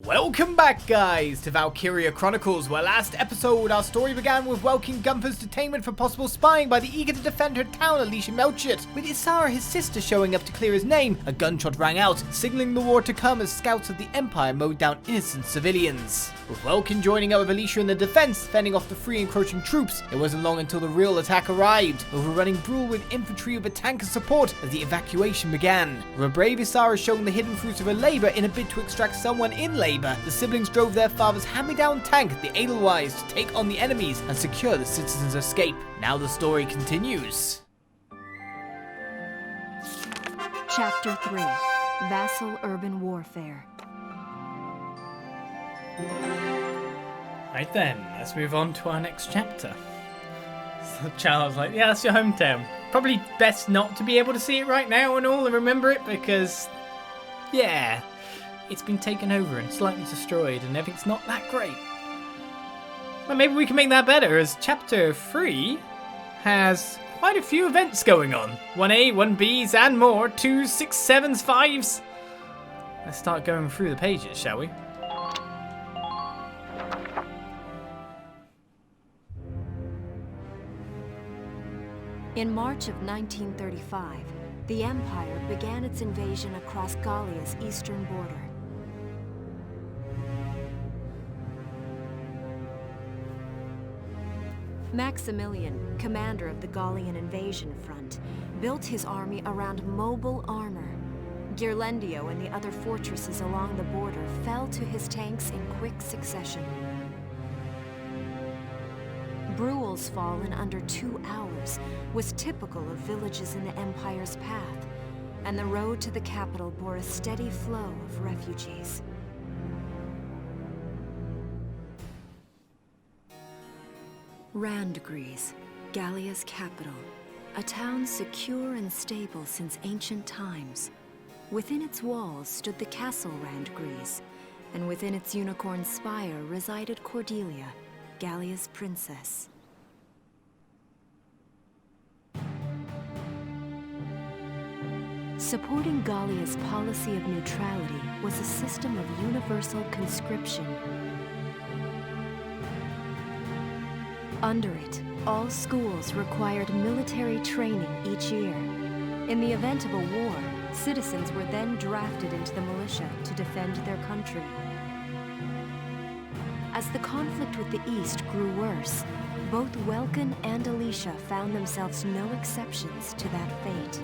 Welcome back, guys, to Valkyria Chronicles, where last episode our story began with Welkin Gunther's detainment for possible spying by the eager to defend her town, Alicia Melchett. With Isara, his sister, showing up to clear his name, a gunshot rang out, signaling the war to come as scouts of the Empire mowed down innocent civilians. With Welkin joining up with Alicia in the defense, fending off the free encroaching troops, it wasn't long until the real attack arrived, overrunning Bruhl with infantry with a tank as support as the evacuation began. With a brave Isara showing the hidden fruits of her labor in a bid to extract someone in labor, the siblings drove their father's hand-me-down tank, the Edelweiss, to take on the enemies and secure the citizens' escape. Now the story continues. Chapter 3. Vassal Urban Warfare. Right then, let's move on to our next chapter. So the child's like, yeah, that's your hometown. Probably best not to be able to see it right now and all and remember it because, yeah, it's been taken over and slightly destroyed and everything's not that great. But maybe we can make that better as chapter 3 has quite a few events going on. 1A, 1Bs and more, 2s, 6s, 7s, 5s. Let's start going through the pages, shall we? In March of 1935, the Empire began its invasion across Gallia's eastern border. Maximilian, commander of the Gallian invasion front, built his army around mobile armor. Ghirlandaio and the other fortresses along the border fell to his tanks in quick succession. Bruhl's fall in under 2 hours was typical of villages in the Empire's path, and the road to the capital bore a steady flow of refugees. Randgries, Gallia's capital, a town secure and stable since ancient times. Within its walls stood the castle Randgries, and within its unicorn spire resided Cordelia, Gallia's princess. Supporting Gallia's policy of neutrality was a system of universal conscription. Under it, all schools required military training each year. In the event of a war, citizens were then drafted into the militia to defend their country. As the conflict with the East grew worse, both Welkin and Alicia found themselves no exceptions to that fate.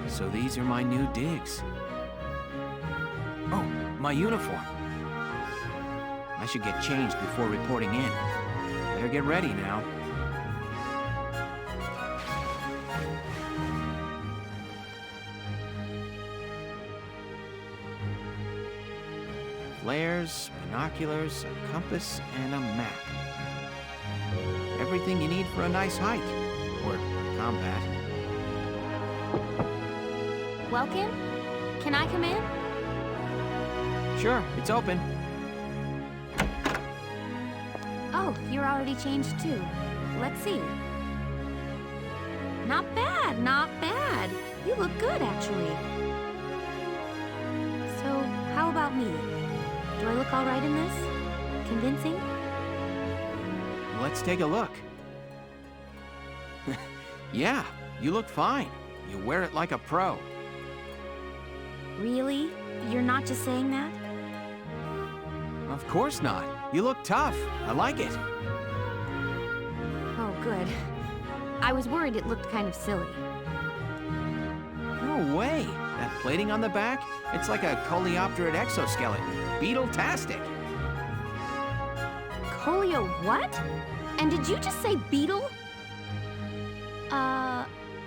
So these are my new digs. Oh, my uniform. I should get changed before reporting in. Better get ready now. Flares, binoculars, a compass, and a map. Everything you need for a nice hike. Or combat. Welkin? Can I come in? Sure, it's open. Oh, you're already changed too. Let's see. Not bad, not bad. You look good, actually. So, how about me? Do I look all right in this? Convincing? Let's take a look. Yeah, you look fine. You wear it like a pro. Really? You're not just saying that? Of course not. You look tough. I like it. Oh, good. I was worried it looked kind of silly. No way. That plating on the back? It's like a coleopterate exoskeleton. Beetle-tastic. Colio what? And did you just say beetle?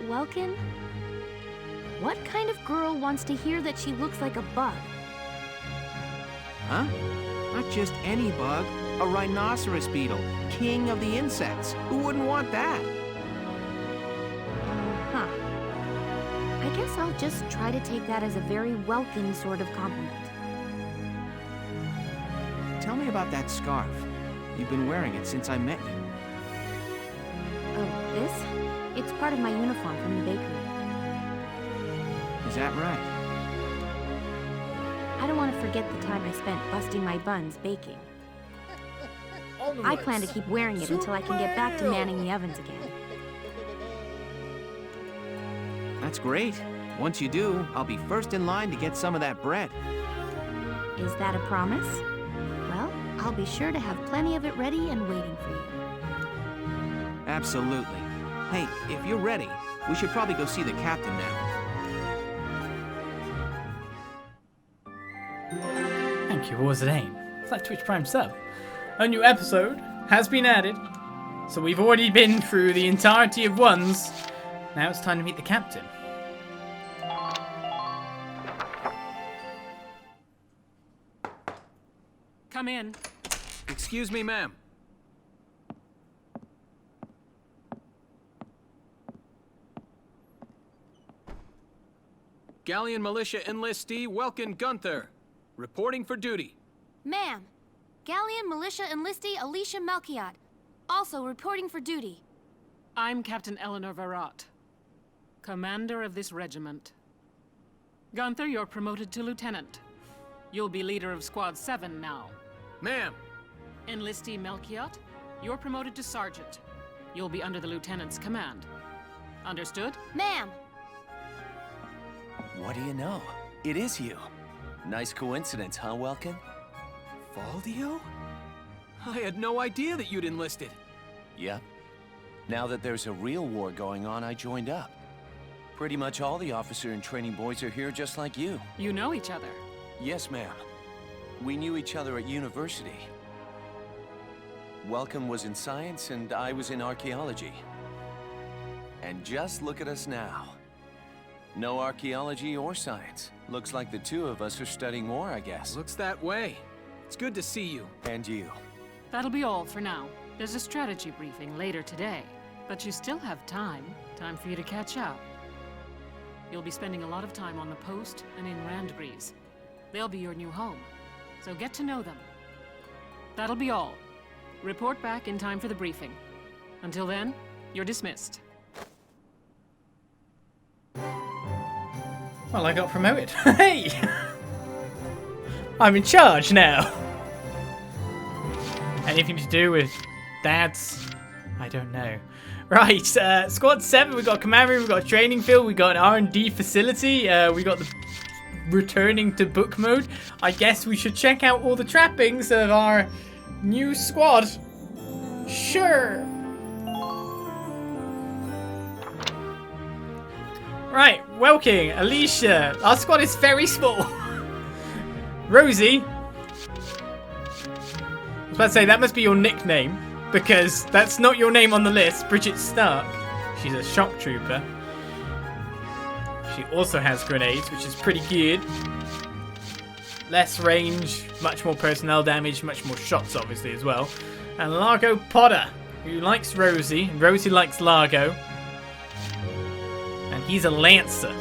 Welkin? What kind of girl wants to hear that she looks like a bug? Huh? Not just any bug. A rhinoceros beetle. King of the insects. Who wouldn't want that? Huh. I guess I'll just try to take that as a very Welkin sort of compliment. Tell me about that scarf. You've been wearing it since I met you. part of my uniform from the bakery. Is that right? I don't want to forget the time I spent busting my buns baking. I plan to keep wearing it until I can get back to manning the ovens again. That's great. Once you do, I'll be first in line to get some of that bread. Is that a promise? Well, I'll be sure to have plenty of it ready and waiting for you. Absolutely. Hey, if you're ready, we should probably go see the captain now. Thank you, what was the name? It's like Twitch Prime sub. A new episode has been added, so we've already been through the entirety of ones. Now it's time to meet the captain. Come in. Excuse me, ma'am. Gallian Militia enlistee Welkin Gunther, reporting for duty. Ma'am, Gallian Militia enlistee Alicia Malkiot, also reporting for duty. I'm Captain Varrot, commander of this regiment. Gunther, you're promoted to lieutenant. You'll be leader of Squad 7 now. Ma'am. Enlistee Malkiot, you're promoted to sergeant. You'll be under the lieutenant's command. Understood? Ma'am. What do you know? It is you. Nice coincidence, huh, Welkin? Valdio? I had no idea that you'd enlisted. Yep. Now that there's a real war going on, I joined up. Pretty much all the officer and training boys are here just like you. You know each other? Yes, ma'am. We knew each other at university. Welkin was in science and I was in archaeology. And just look at us now. No archaeology or science. Looks like the two of us are studying war, I guess. Looks that way. It's good to see you. And you. That'll be all for now. There's a strategy briefing later today, but you still have time for you to catch up. You'll be spending a lot of time on the post and in Randbreeze. They'll be your new home, so get to know them. That'll be all. Report back in time for the briefing. Until then, you're dismissed. Well, I got promoted. Hey! I'm in charge now. Anything to do with dads? I don't know. Right, Squad 7, we got a command room, we got a training field, we got an R&D facility, we got the returning to book mode. I guess we should check out all the trappings of our new squad. Sure. Right, Welkin, Alicia. Our squad is very small. Rosie. I was about to say, that must be your nickname, because that's not your name on the list. Bridget Stark. She's a shock trooper. She also has grenades, which is pretty good. Less range, much more personnel damage, much more shots, obviously, as well. And Largo Potter, who likes Rosie, and Rosie likes Largo. And he's a Lancer.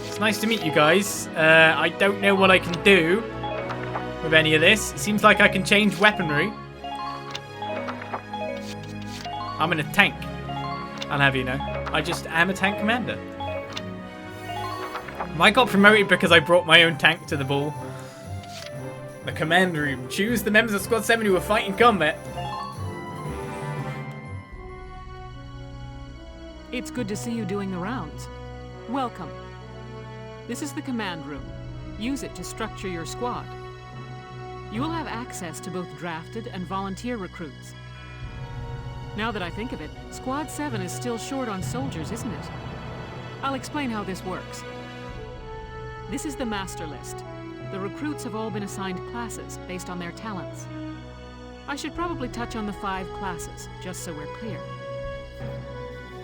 It's nice to meet you guys. I don't know what I can do with any of this. It seems like I can change weaponry. I'm in a tank. I'll have you know. I just am a tank commander. I got promoted because I brought my own tank to the ball. The command room. Choose the members of Squad 7 who will fight in combat. It's good to see you doing the rounds. Welcome. This is the command room. Use it to structure your squad. You will have access to both drafted and volunteer recruits. Now that I think of it, Squad 7 is still short on soldiers, isn't it? I'll explain how this works. This is the master list. The recruits have all been assigned classes based on their talents. I should probably touch on the 5 classes, just so we're clear.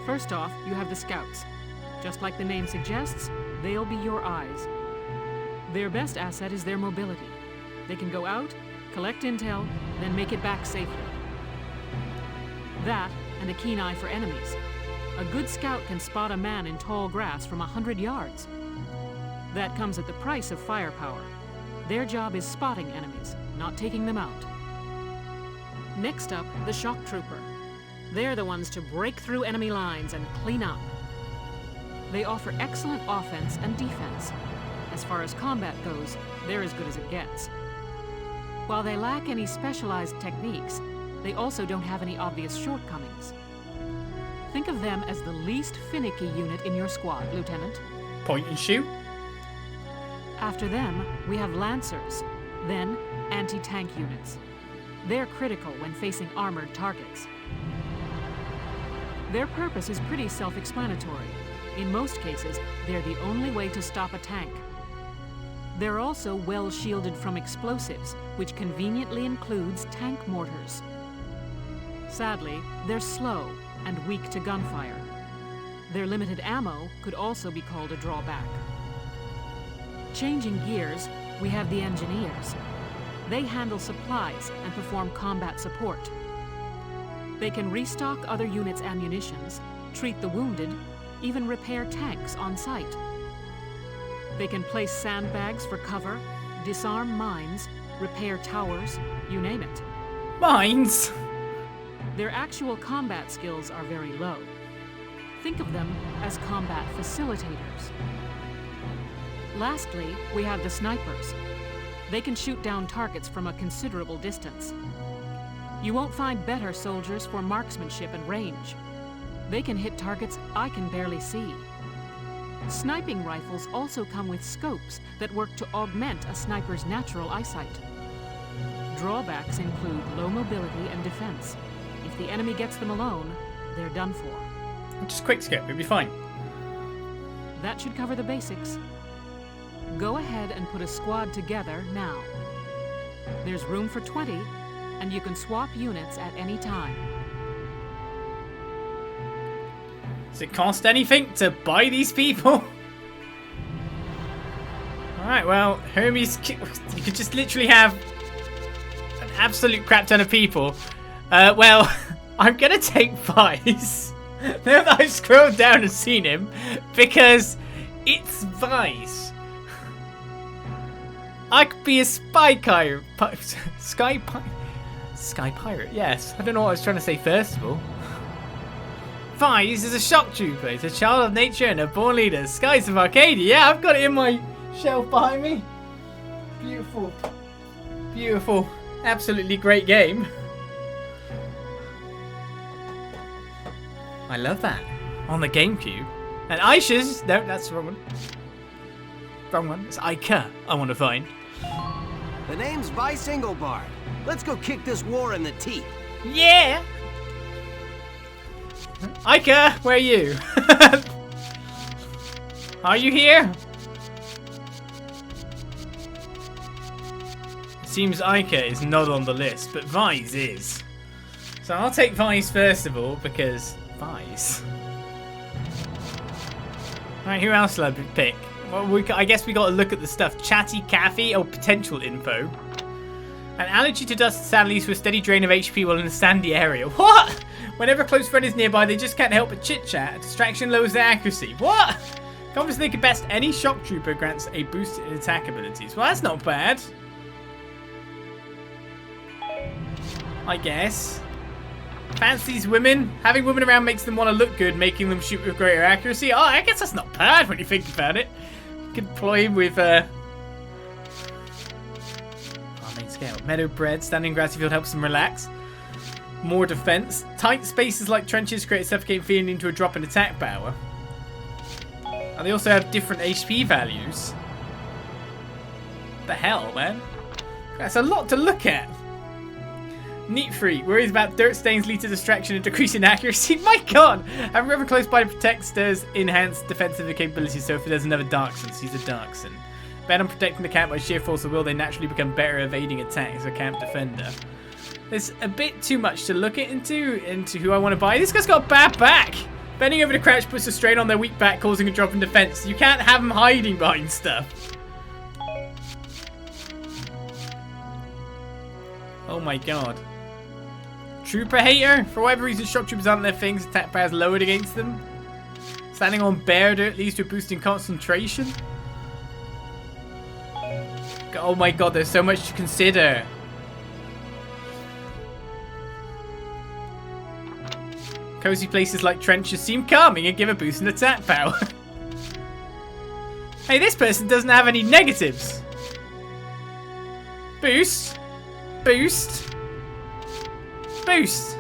First off, you have the scouts. Just like the name suggests, they'll be your eyes. Their best asset is their mobility. They can go out, collect intel, then make it back safely. That, and a keen eye for enemies. A good scout can spot a man in tall grass from 100 yards. That comes at the price of firepower. Their job is spotting enemies, not taking them out. Next up, the shock trooper. They're the ones to break through enemy lines and clean up. They offer excellent offense and defense. As far as combat goes, they're as good as it gets. While they lack any specialized techniques, they also don't have any obvious shortcomings. Think of them as the least finicky unit in your squad, Lieutenant. Point and shoot. After them, we have Lancers, then anti-tank units. They're critical when facing armored targets. Their purpose is pretty self-explanatory. In most cases, they're the only way to stop a tank. They're also well shielded from explosives, which conveniently includes tank mortars. Sadly, they're slow and weak to gunfire. Their limited ammo could also be called a drawback. Changing gears, we have the Engineers. They handle supplies and perform combat support. They can restock other units' ammunitions, treat the wounded, even repair tanks on site. They can place sandbags for cover, disarm mines, repair towers, you name it. Mines? Their actual combat skills are very low. Think of them as combat facilitators. Lastly, we have the Snipers. They can shoot down targets from a considerable distance. You won't find better soldiers for marksmanship and range. They can hit targets I can barely see. Sniping rifles also come with scopes that work to augment a sniper's natural eyesight. Drawbacks include low mobility and defense. If the enemy gets them alone, they're done for. Just quick scope, it'll be fine. That should cover the basics. Go ahead and put a squad together now. There's room for 20, and you can swap units at any time. Does it cost anything to buy these people? Alright, well, Hermes, you could just literally have an absolute crap ton of people. Well, I'm gonna take Vice. Now that I've scrolled down and seen him, because it's Vice. I could be a Sky Pirate, yes. I don't know what I was trying to say first of all. Vice is a shock trooper. He's a child of nature and a born leader. Skies of Arcadia. Yeah, I've got it in my shelf behind me. Beautiful. Beautiful. Absolutely great game. I love that. On the GameCube. And Aisha's... No, that's the wrong one. Wrong one. It's Ica I want to find. The name's Vice Engelbard. Let's go kick this war in the teeth. Yeah! Ica, where are you? Are you here? Seems Ica is not on the list, but Vice is. So I'll take Vice first of all, because Vice. Alright, who else will I pick? Well, I guess we got to look at the stuff. Chatty Cafe, or potential info. An allergy to dust sadly leads to a steady drain of HP while in a sandy area. What? Whenever a close friend is nearby, they just can't help but chit-chat. A distraction lowers their accuracy. What? Confidence they can best any shock trooper grants a boost in attack abilities. Well, that's not bad. I guess. Fancies women. Having women around makes them want to look good, making them shoot with greater accuracy. Oh, I guess that's not bad when you think about it. You can employ him with main scale. Meadow bread. Standing grassy field helps them relax. More defense. Tight spaces like trenches create a suffocating feeling into a drop in attack power. And they also have different HP values. What the hell, man? That's a lot to look at. Neat freak. Worries about dirt stains lead to distraction and decrease in accuracy. My god! Having river close by to protect stirs enhanced defensive capabilities, so if there's another Darkson, use a Darkson. Bet on protecting the camp by sheer force of will, they naturally become better evading attacks as a camp defender. There's a bit too much to look into who I want to buy. This guy's got a bad back. Bending over to crouch puts a strain on their weak back, causing a drop in defense. You can't have them hiding behind stuff. Oh my god. Trooper hater. For whatever reason, shock troopers aren't their things. Attack power is lowered against them. Standing on bare dirt leads to a boost in concentration. Oh my god, there's so much to consider. Cozy places like trenches seem calming and give a boost in attack power. Hey, this person doesn't have any negatives. Boost. Boost. Boost.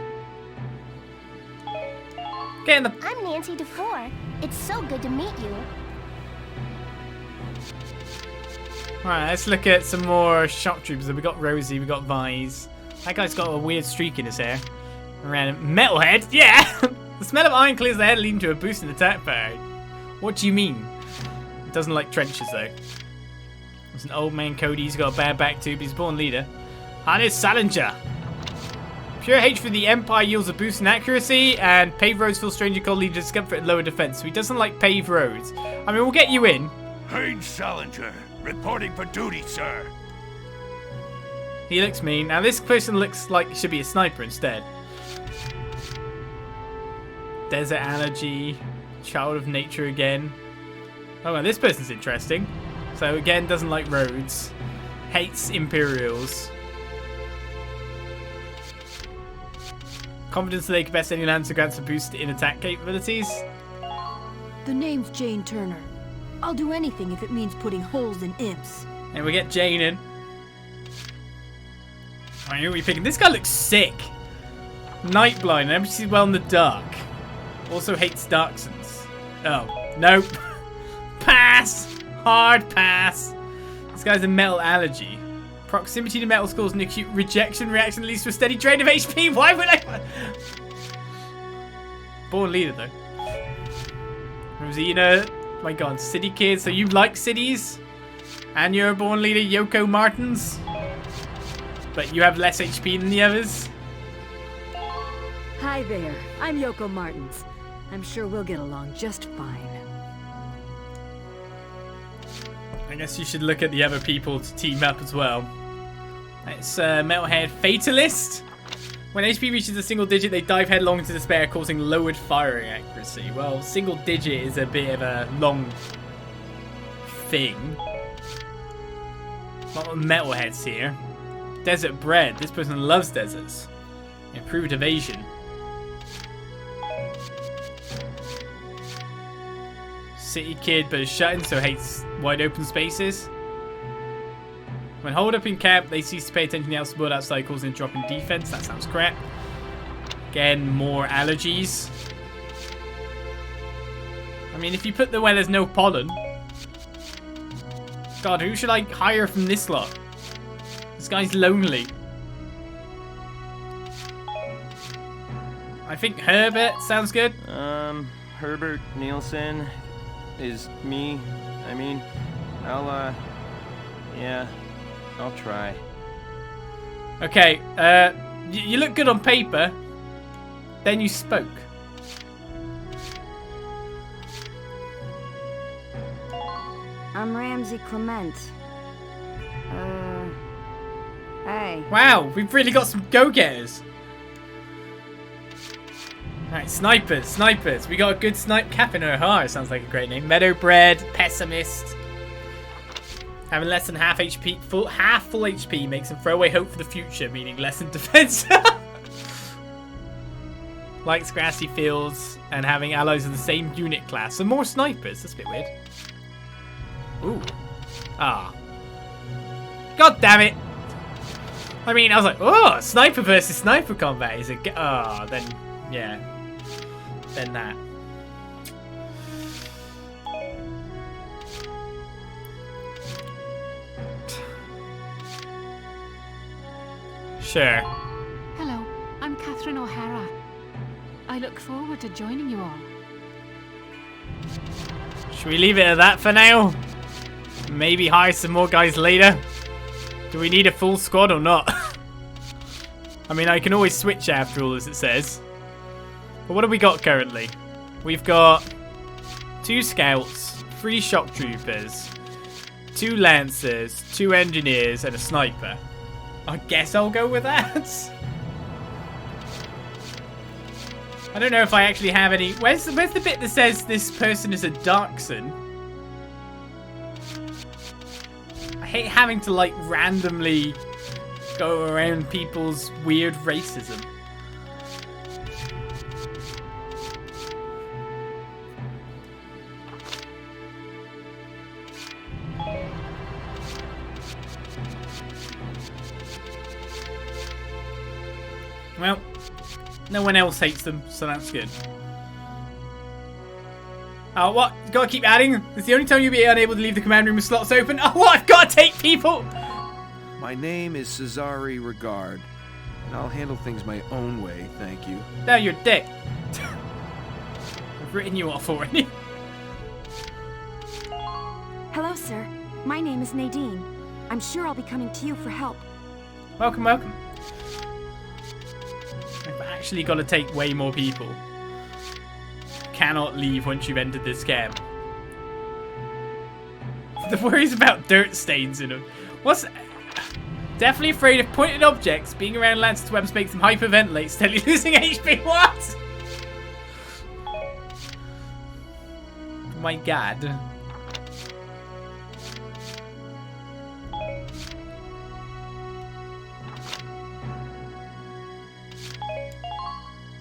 Get in the... I'm Nancy DeFore. It's so good to meet you. Alright, let's look at some more shock troopers. We got Rosie, we got Vise. That guy's got a weird streak in his hair. Random Metalhead? Yeah! The smell of iron clears the head, leading to a boost in attack power. What do you mean? It doesn't like trenches, though. There's an old man Cody. He's got a bad back, too, but he's a born leader. Hannes Salinger. Pure H for the Empire yields a boost in accuracy, and paved roads feel strange and cold, lead to discomfort and lower defense. So he doesn't like paved roads. I mean, we'll get you in. Hannes Salinger, reporting for duty, sir. He looks mean. Now, this person looks like he should be a sniper instead. Desert allergy. Child of nature again. Oh, well, this person's interesting. So, again, doesn't like roads. Hates Imperials. Confidence to take best any lancer grants a boost in attack capabilities. The name's Jane Turner. I'll do anything if it means putting holes in imps. And we get Jane in. Alright, who are we picking? This guy looks sick. Night blind. Never sees well in the dark. Also hates Darksons. Oh, nope. Pass! Hard pass. This guy's a metal allergy. Proximity to metals causes an acute rejection reaction that leads to a steady drain of HP. Why would I... Born leader, though. Rosina. My god, city kid. So you like cities? And you're a born leader, Yoko Martins? But you have less HP than the others? Hi there. I'm Yoko Martins. I'm sure we'll get along just fine. I guess you should look at the other people to team up as well. It's Metalhead Fatalist. When HP reaches a single digit, they dive headlong into despair, causing lowered firing accuracy. Well, single digit is a bit of a long thing. Lot of Metalheads here. Desert Bread. This person loves deserts. Improved evasion. City kid, but is shut in, so hates wide open spaces. When holed up in camp, they cease to pay attention to the outside world outside, causing a drop in defense. That sounds crap. Again, more allergies. I mean, if you put the where there's no pollen. God, who should I hire from this lot? This guy's lonely. I think Herbert sounds good. Herbert Nielsen is me. I mean, yeah, I'll try. Okay, you look good on paper. Then you spoke. I'm Ramsey Clement. Hey. Wow, we've really got some go-getters. Alright, snipers. We got a good snipe. Captain O'Hara sounds like a great name. Meadowbread, pessimist. Having less than half full HP makes them throw away hope for the future, meaning less in defense. Likes grassy fields and having allies of the same unit class. So more snipers. That's a bit weird. Ooh. Ah. God damn it. I mean, I was like, oh, sniper versus sniper combat is a... Oh, then, yeah. Then that. Sure. Hello, I'm Catherine O'Hara. I look forward to joining you all. Should we leave it at that for now? Maybe hire some more guys later? Do we need a full squad or not? I mean, I can always switch after all, as it says. But what have we got currently? We've got 2 scouts, 3 shock troopers, 2 lancers, 2 engineers, and a sniper. I guess I'll go with that. I don't know if I actually have any... Where's the bit that says this person is a Darkson? I hate having to, like, randomly go around people's weird racism. Well, no one else hates them, so that's good. Oh, what? Gotta keep adding? It's the only time you'll be unable to leave the command room with slots open. Oh, what? I've got to take people! My name is Cesare Regard, and I'll handle things my own way, thank you. No, you're a dick. I've written you off already. Hello, sir. My name is Nadine. I'm sure I'll be coming to you for help. Welcome, welcome. I've actually got to take way more people. Cannot leave once you've entered this camp. The worries about dirt stains in them. What's... Definitely afraid of pointed objects. Being around Lance's webs makes them hyperventilate, steadily losing HP. What? Oh my god.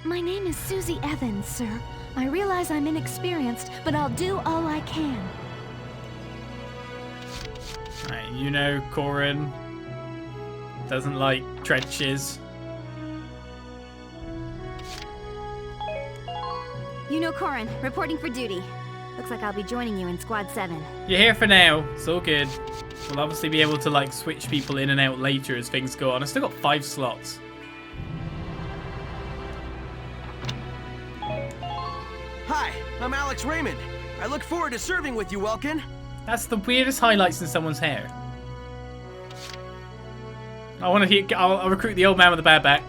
My name is Susie Evans, sir. I realize I'm inexperienced, but I'll do all I can. Right, you know, Corin doesn't like trenches. You know Corin, reporting for duty. Looks like I'll be joining you in Squad 7. You're here for now. It's all good. We'll obviously be able to, like, switch people in and out later as things go on. I've still got 5 slots. Hi, I'm Alex Raymond. I look forward to serving with you, Welkin. That's the weirdest highlights in someone's hair. I'll recruit the old man with the bad back.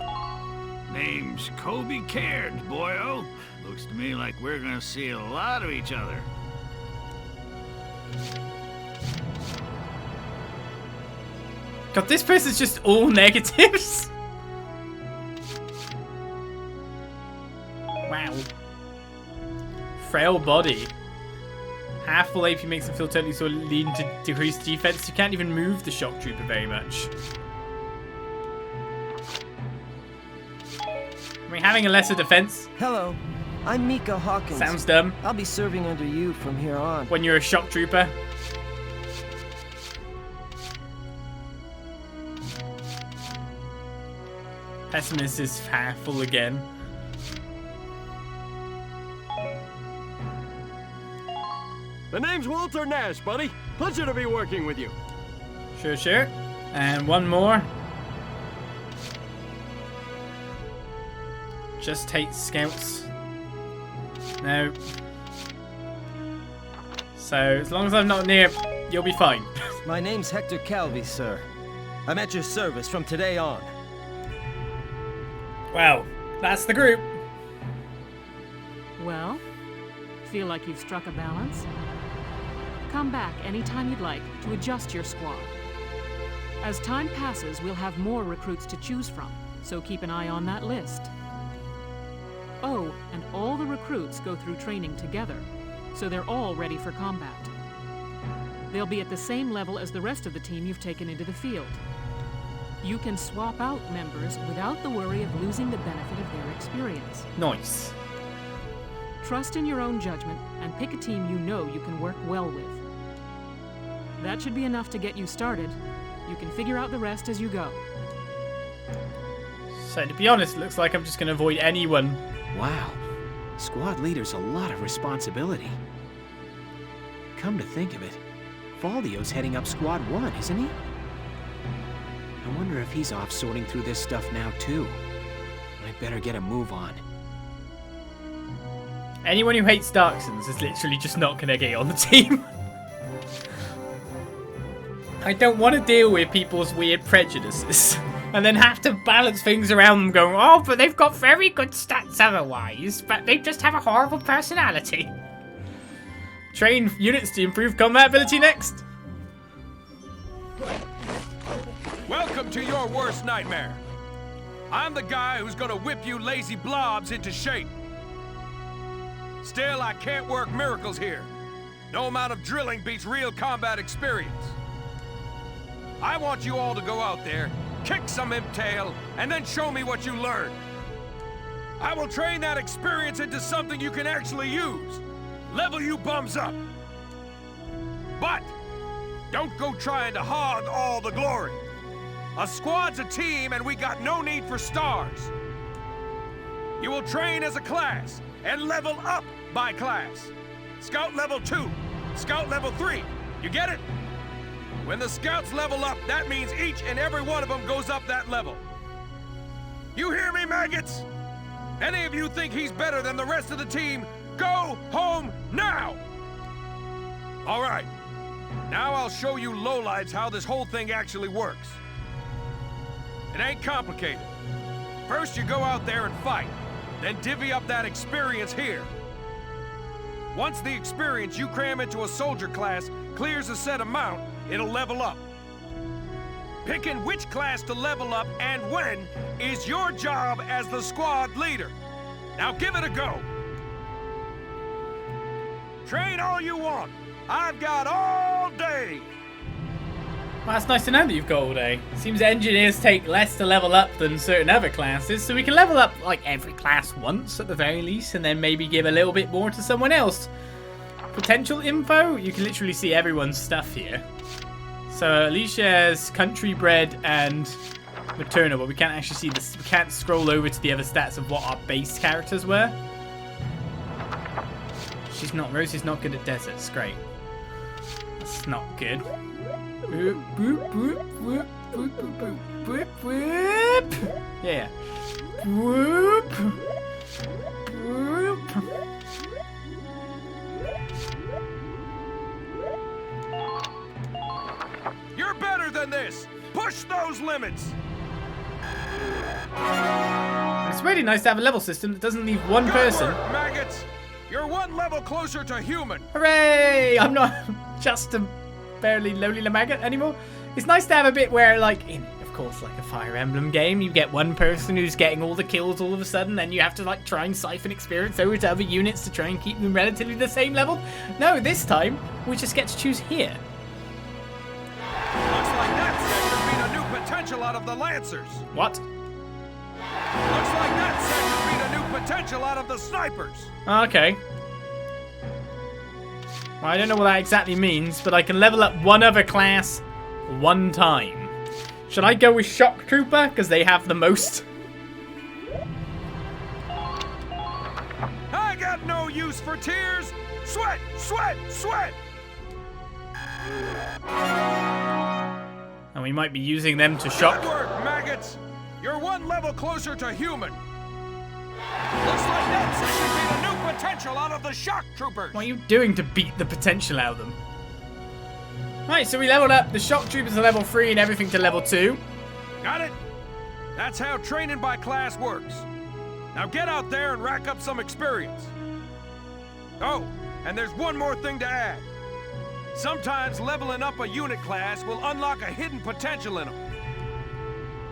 Name's Kobe Cairns, boyo. Looks to me like we're gonna see a lot of each other. God, this person's just all negatives. Wow. Frail body. Half full AP makes him feel totally sort of leading to decreased defense. You can't even move the shock trooper very much. Are we having a lesser defense? Hello, I'm Mika Hawkins. Sounds dumb. I'll be serving under you from here on. When you're a shock trooper. Pessimist is half full again. The name's Walter Nash, buddy. Pleasure to be working with you. Sure, sure. And one more. Just hate scouts. No. So, as long as I'm not near, you'll be fine. My name's Hector Calvi, sir. I'm at your service from today on. Well, that's the group. Well, feel like you've struck a balance? Come back anytime you'd like to adjust your squad. As time passes, we'll have more recruits to choose from, so keep an eye on that list. Oh, and all the recruits go through training together, so they're all ready for combat. They'll be at the same level as the rest of the team you've taken into the field. You can swap out members without the worry of losing the benefit of their experience. Nice. Trust in your own judgment and pick a team you know you can work well with. That should be enough to get you started. You can figure out the rest as you go. So to be honest, it looks like I'm just going to avoid anyone. Wow. Squad leader's a lot of responsibility. Come to think of it, Valdio's heading up Squad 1, isn't he? I wonder if he's off sorting through this stuff now too. I'd better get a move on. Anyone who hates Darksons is literally just not going to get on the team. I don't want to deal with people's weird prejudices and then have to balance things around them going, oh, but they've got very good stats otherwise, but they just have a horrible personality. Train units to improve combat ability next. Welcome to your worst nightmare. I'm the guy who's gonna whip you lazy blobs into shape. Still, I can't work miracles here. No amount of drilling beats real combat experience. I want you all to go out there, kick some imp tail, and then show me what you learned. I will train that experience into something you can actually use. Level you bums up. But don't go trying to hog all the glory. A squad's a team, and we got no need for stars. You will train as a class and level up by class. Scout level 2, Scout level 3. You get it? When the Scouts level up, that means each and every one of them goes up that level. You hear me, maggots? Any of you think he's better than the rest of the team, go home now! All right. Now I'll show you lowlives how this whole thing actually works. It ain't complicated. First you go out there and fight, then divvy up that experience here. Once the experience you cram into a soldier class clears a set amount, it'll level up. Picking which class to level up and when is your job as the squad leader. Now give it a go. Train all you want. I've got all day. Well, that's nice to know that you've got all day. Seems engineers take less to level up than certain other classes, so we can level up like every class once at the very least, and then maybe give a little bit more to someone else. Potential info? You can literally see everyone's stuff here. So Alicia's country bred and maternal, but we can't actually see this. We can't scroll over to the other stats of what our base characters were. Rosie's not good at deserts. Great. That's not good. Boop, boop, boop, boop, boop, boop, boop, boop, boop. Yeah. Boop. Boop. You're better than this. Push those limits. It's really nice to have a level system that doesn't leave one person. Good work, maggots. You're one level closer to human. Hooray! I'm not just a barely lowly maggot anymore. It's nice to have a bit where, like, in, of course, like a Fire Emblem game, you get one person who's getting all the kills all of a sudden, then you have to, like, try and siphon experience over to other units to try and keep them relatively the same level. No, this time, we just get to choose here. Looks like that sector beat a new potential out of the Lancers. What? Looks like that sector beat a new potential out of the Snipers. Okay. Well, I don't know what that exactly means, but I can level up one other class one time. Should I go with Shock Trooper? Because they have the most. I got no use for tears. Sweat, sweat, sweat. And we might be using them to shock. Good work, maggots. You're one level closer to human. Looks like that section beat a new potential out of the Shock Troopers. What are you doing to beat the potential out of them? Right, so we leveled up the Shock Troopers to level 3 and everything to level 2. Got it? That's how training by class works. Now get out there and rack up some experience. Oh, and there's one more thing to add. Sometimes leveling up a unit class will unlock a hidden potential in them.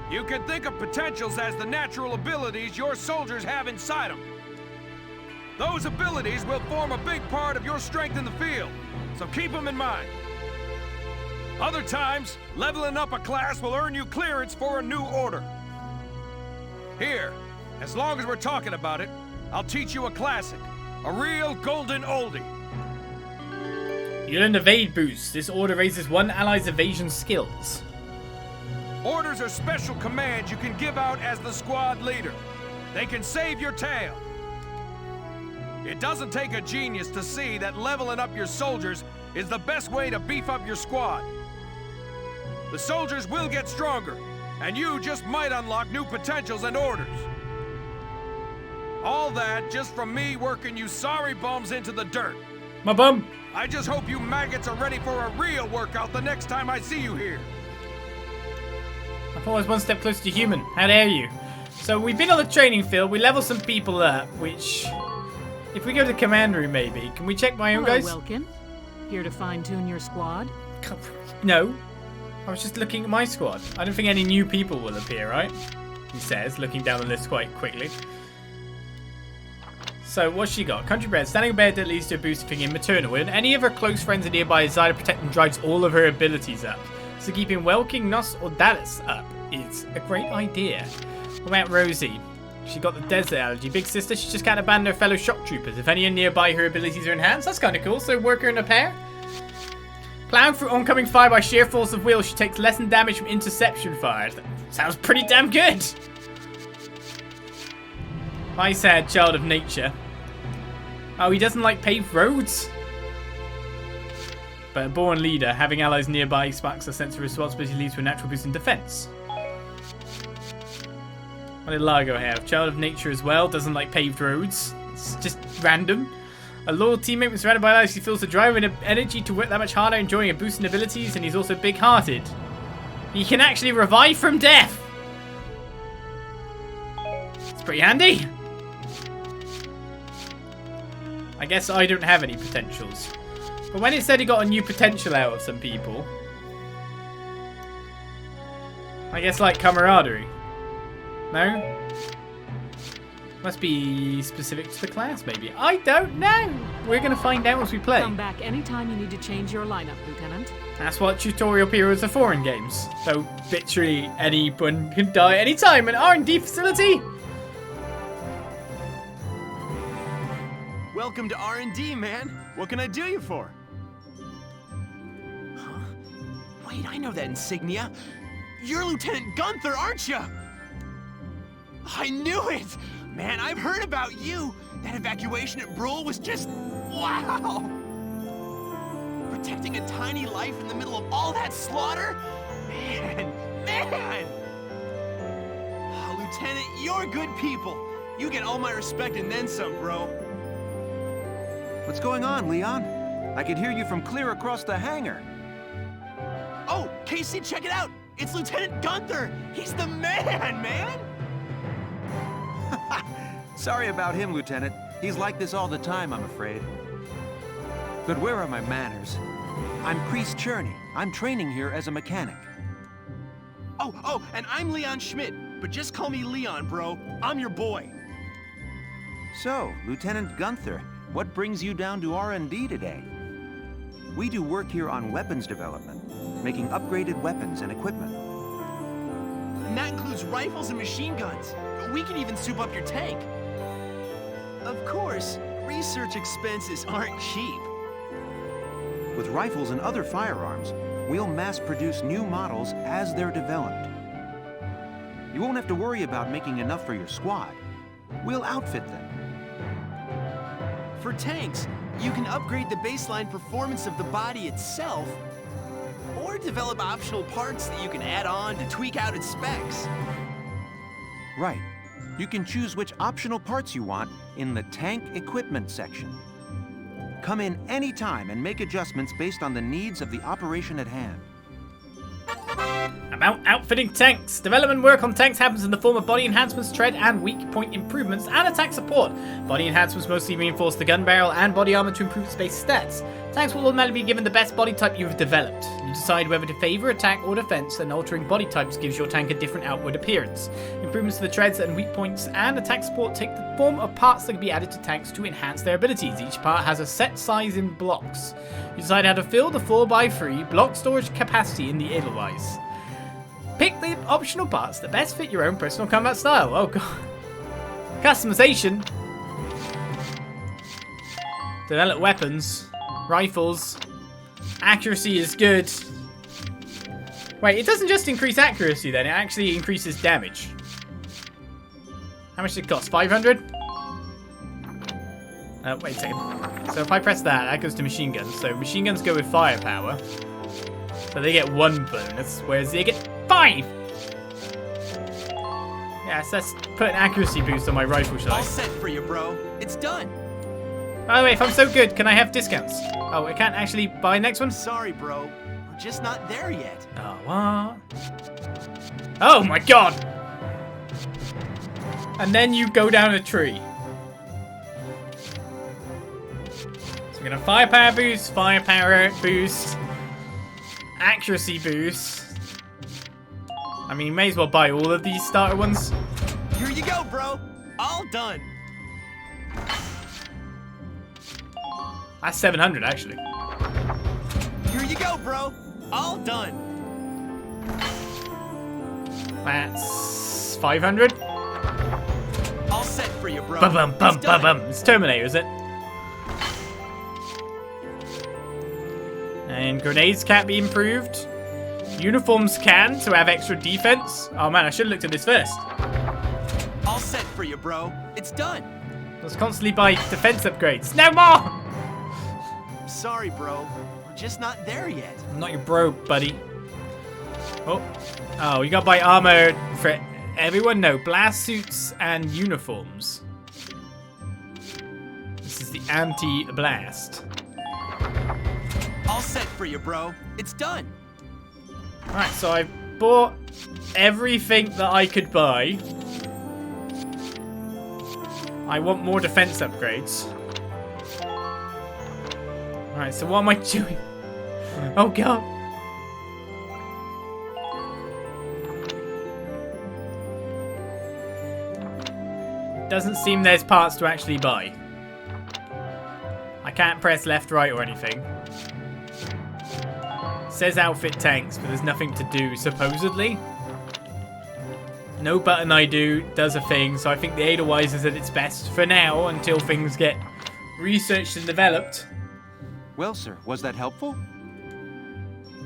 You can think of potentials as the natural abilities your soldiers have inside them. Those abilities will form a big part of your strength in the field, so keep them in mind. Other times, leveling up a class will earn you clearance for a new order. Here, as long as we're talking about it, I'll teach you a classic, a real golden oldie. You learned Evade Boost. This order raises one ally's evasion skills. Orders are special commands you can give out as the squad leader. They can save your tail. It doesn't take a genius to see that leveling up your soldiers is the best way to beef up your squad. The soldiers will get stronger, and you just might unlock new potentials and orders. All that just from me working you sorry bums into the dirt. My bum. I just hope you maggots are ready for a real workout the next time I see you here. I thought I was one step closer to human. How dare you? So we've been on the training field. We leveled some people up, which... If we go to the command room, maybe. Can we check my own guys? Welkin. Here to fine-tune your squad? No. I was just looking at my squad. I don't think any new people will appear, right? He says, looking down the list quite quickly. So, what's she got? Country bred, standing bed that leads to a boosting in maternal. When any of her close friends are nearby, Isara protect and drives all of her abilities up. So keeping Welkin, Nos, or Dallas up is a great idea. What about Rosie? She got the desert allergy. Big sister, she just can't abandon her fellow shock troopers. If any are nearby, her abilities are enhanced. That's kind of cool. So work her in a pair. Plowing through oncoming fire by sheer force of will, she takes less than damage from interception fire. That sounds pretty damn good. My sad child of nature. Oh, he doesn't like paved roads? But a born leader, having allies nearby sparks a sense of responsibility, leads to a natural boost in defense. What did Largo have? Child of nature as well, doesn't like paved roads. It's just random. A loyal teammate with surrounded by allies, he feels the drive and energy to work that much harder, enjoying a boost in abilities, and he's also big-hearted. He can actually revive from death! It's pretty handy. I guess I don't have any potentials. But when it said he got a new potential out of some people, I guess like camaraderie. No? Must be specific to the class, maybe. I don't know. We're going to find out as we play. Come back anytime you need to change your lineup, Lieutenant. That's what tutorial periods are for in games. So literally anyone can die anytime. An R&D facility. Welcome to R&D, man. What can I do you for? Huh? Wait, I know that insignia. You're Lieutenant Gunther, aren't you? I knew it! Man, I've heard about you. That evacuation at Bruhl was just... wow! Protecting a tiny life in the middle of all that slaughter? Man! Oh, Lieutenant, you're good people. You get all my respect and then some, bro. What's going on, Leon? I could hear you from clear across the hangar. Oh, Casey, check it out! It's Lieutenant Gunther! He's the man! Sorry about him, Lieutenant. He's like this all the time, I'm afraid. But where are my manners? I'm Priest Cherney. I'm training here as a mechanic. Oh, and I'm Leon Schmidt, but just call me Leon, bro. I'm your boy. So, Lieutenant Gunther, what brings you down to R&D today? We do work here on weapons development, making upgraded weapons and equipment. And that includes rifles and machine guns. We can even soup up your tank. Of course, research expenses aren't cheap. With rifles and other firearms, we'll mass produce new models as they're developed. You won't have to worry about making enough for your squad. We'll outfit them. For tanks, you can upgrade the baseline performance of the body itself, or develop optional parts that you can add on to tweak out its specs. Right. You can choose which optional parts you want in the tank equipment section. Come in anytime and make adjustments based on the needs of the operation at hand. About outfitting tanks. Development work on tanks happens in the form of body enhancements, tread and weak point improvements, and attack support. Body enhancements mostly reinforce the gun barrel and body armor to improve its base stats. Tanks will automatically be given the best body type you've developed. You decide whether to favor attack or defense, and altering body types gives your tank a different outward appearance. Improvements to the treads and weak points and attack support take the form of parts that can be added to tanks to enhance their abilities. Each part has a set size in blocks. You decide how to fill the 4x3 block storage capacity in the Edelweiss. Pick the optional parts that best fit your own personal combat style. Oh god. Customization. Develop weapons. Rifles. Accuracy is good. Wait, it doesn't just increase accuracy then, it actually increases damage. How much did it cost? 500? Wait a second. So if I press that goes to machine guns. So machine guns go with firepower. So they get 1 bonus, whereas they get 5! Yes, let's put an accuracy boost on my rifle shot. All set for you, bro. It's done. By the way, if I'm so good, can I have discounts? Oh, I can't actually buy next one? Sorry, bro. We're just not there yet. Oh, what? Oh my god! And then you go down a tree. So we're gonna firepower boost, accuracy boost. I mean, you may as well buy all of these starter ones. Here you go, bro. All done. That's 700, actually. Here you go, bro. All done. That's 500. All set for you, bro. Bum. It's Terminator, is it? And grenades can't be improved. Uniforms can, to have extra defense. Oh man, I should have looked at this first. All set for you, bro. It's done. Let's constantly buy defense upgrades. No more! Sorry, bro. We're just not there yet. I'm not your bro, buddy. Oh, you gotta buy armor for everyone? No, blast suits and uniforms. This is the anti-blast. All set for you, bro. It's done. Alright, so I bought everything that I could buy. I want more defense upgrades. Alright, so what am I doing? Oh god. Doesn't seem there's parts to actually buy. I can't press left, right, or anything. Says outfit tanks, but there's nothing to do, supposedly. No button I do does a thing, so I think the Edelweiss is at its best for now until things get researched and developed. Well, sir, was that helpful?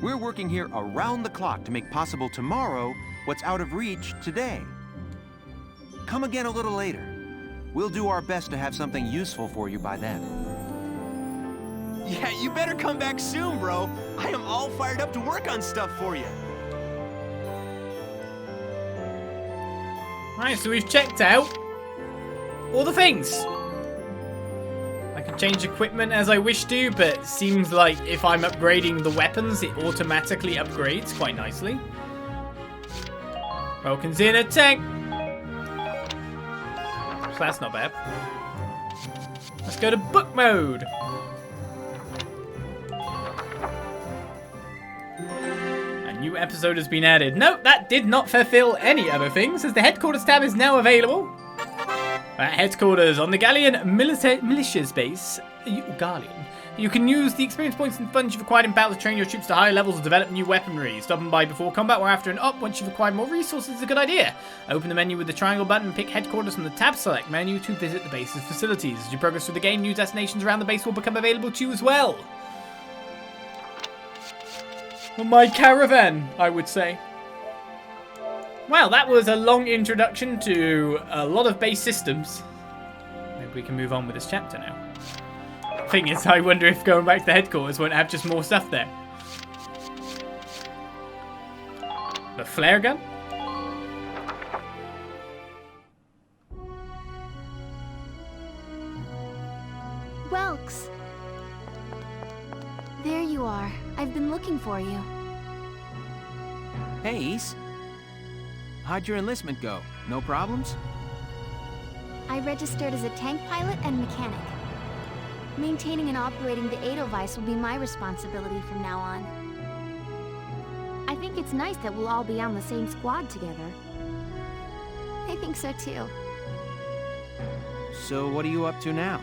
We're working here around the clock to make possible tomorrow what's out of reach today. Come again a little later. We'll do our best to have something useful for you by then. Yeah, you better come back soon, bro. I am all fired up to work on stuff for you. Right, so we've checked out all the things. I can change equipment as I wish to, but it seems like if I'm upgrading the weapons, it automatically upgrades quite nicely. Welkin's in a tank. So that's not bad. Let's go to book mode. New episode has been added. No, that did not fulfill any other things, as the headquarters tab is now available. At headquarters on the Gallian Militia's base, Gallian, you can use the experience points and funds you've acquired in battle to train your troops to higher levels or develop new weaponry. Stop and buy before combat or after and up once you've acquired more resources is a good idea. Open the menu with the triangle button and pick headquarters from the tab select menu to visit the base's facilities. As you progress through the game, new destinations around the base will become available to you as well. My caravan, I would say. Well, that was a long introduction to a lot of base systems. Maybe we can move on with this chapter now. Thing is, I wonder if going back to the headquarters won't have just more stuff there. The flare gun? Welks. There you are. I've been looking for you. Hey, East. How'd your enlistment go? No problems? I registered as a tank pilot and mechanic. Maintaining and operating the Edelweiss will be my responsibility from now on. I think it's nice that we'll all be on the same squad together. I think so too. So what are you up to now?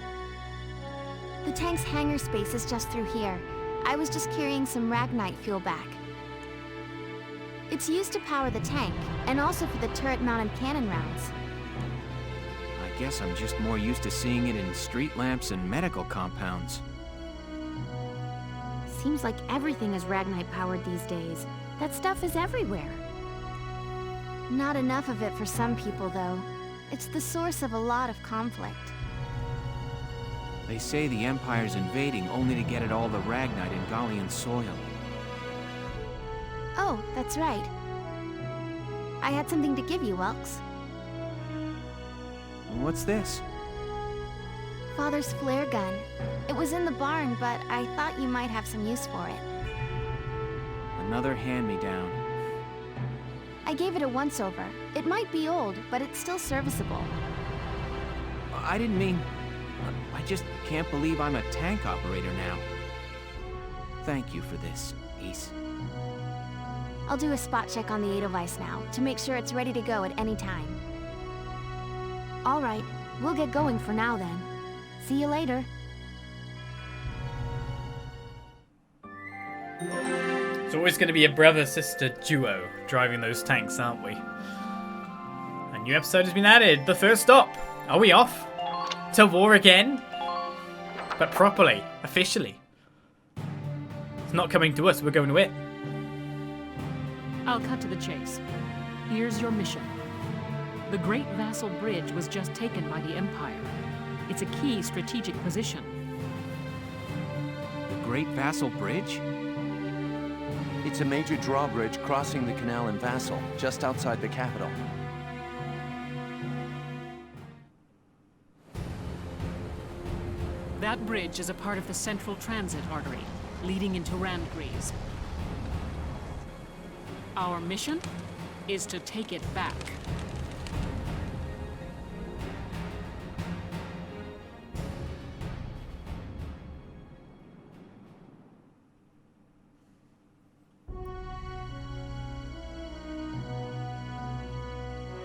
The tank's hangar space is just through here. I was just carrying some Ragnite fuel back. It's used to power the tank, and also for the turret-mounted cannon rounds. I guess I'm just more used to seeing it in street lamps and medical compounds. Seems like everything is Ragnite-powered these days. That stuff is everywhere. Not enough of it for some people, though. It's the source of a lot of conflict. They say the Empire's invading only to get at all the Ragnite in Gallian soil. Oh, that's right. I had something to give you, Welks. What's this? Father's flare gun. It was in the barn, but I thought you might have some use for it. Another hand-me-down. I gave it a once-over. It might be old, but it's still serviceable. I didn't mean... I just can't believe I'm a tank operator now. Thank you for this, East. I'll do a spot check on the Edelweiss now, to make sure it's ready to go at any time. All right, we'll get going for now then. See you later. It's always going to be a brother-sister duo driving those tanks, aren't we? A new episode has been added. The first stop. Are we off? To war again? But properly. Officially. It's not coming to us. We're going to it. I'll cut to the chase. Here's your mission. The Great Vassal Bridge was just taken by the Empire. It's a key strategic position. The Great Vassal Bridge? It's a major drawbridge crossing the canal in Vassal, just outside the capital. That bridge is a part of the central transit artery, leading into Randgries. Our mission is to take it back.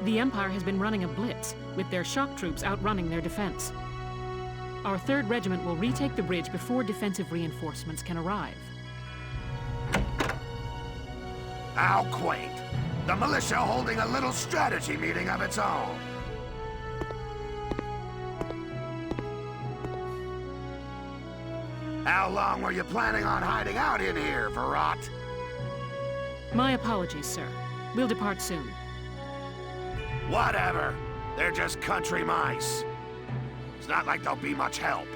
The Empire has been running a blitz, with their shock troops outrunning their defense. Our 3rd Regiment will retake the bridge before defensive reinforcements can arrive. How quaint. The militia holding a little strategy meeting of its own. How long were you planning on hiding out in here, Varrot? My apologies, sir. We'll depart soon. Whatever. They're just country mice. It's not like they'll be much help.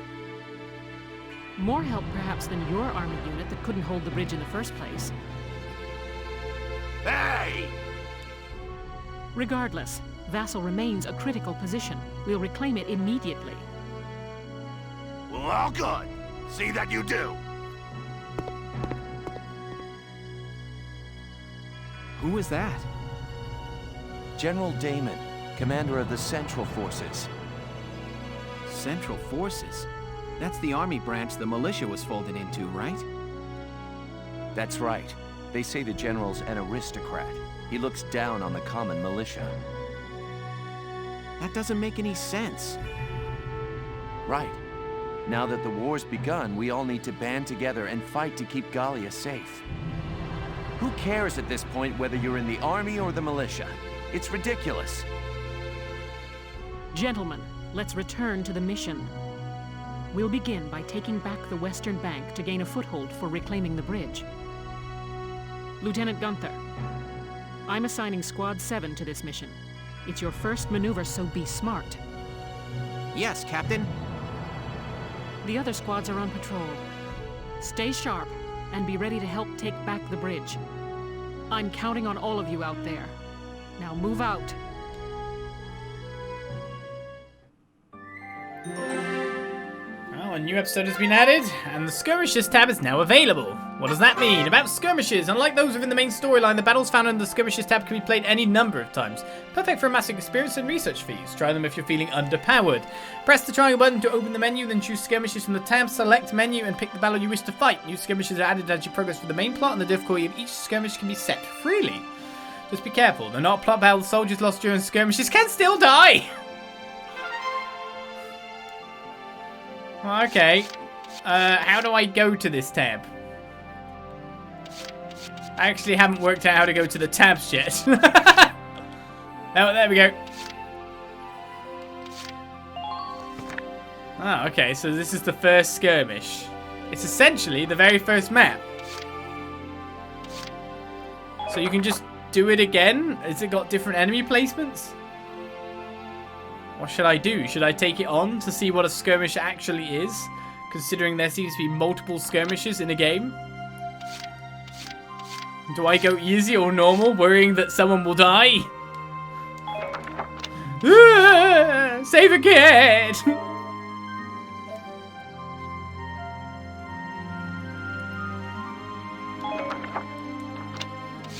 More help, perhaps, than your army unit that couldn't hold the bridge in the first place. Hey! Regardless, Vassal remains a critical position. We'll reclaim it immediately. Well, good. See that you do. Who was that? General Damon, commander of the Central Forces. Central Forces? That's the army branch the militia was folded into, right? That's right. They say the general's an aristocrat. He looks down on the common militia. That doesn't make any sense. Right. Now that the war's begun, we all need to band together and fight to keep Gallia safe. Who cares at this point whether you're in the army or the militia? It's ridiculous. Gentlemen, let's return to the mission. We'll begin by taking back the western bank to gain a foothold for reclaiming the bridge. Lieutenant Gunther, I'm assigning Squad 7 to this mission. It's your first maneuver, so be smart. Yes, Captain. The other squads are on patrol. Stay sharp and be ready to help take back the bridge. I'm counting on all of you out there. Now move out. Well, a new episode has been added, and the Skirmishes tab is now available. What does that mean? About skirmishes, unlike those within the main storyline, the battles found under the Skirmishes tab can be played any number of times. Perfect for amassing experience and research fees. Try them if you're feeling underpowered. Press the triangle button to open the menu, then choose Skirmishes from the tab, select menu, and pick the battle you wish to fight. New skirmishes are added as you progress through the main plot, and the difficulty of each skirmish can be set freely. Just be careful, they're not plot battles. Soldiers lost during skirmishes can still die! Okay. How do I go to this tab? I actually haven't worked out how to go to the tabs yet. Oh, there we go. Ah, okay, so this is the first skirmish. It's essentially the very first map. So you can just do it again? Has it got different enemy placements? What should I do? Should I take it on to see what a skirmish actually is? Considering there seems to be multiple skirmishes in a game. Do I go easy or normal, worrying that someone will die? Save a kid!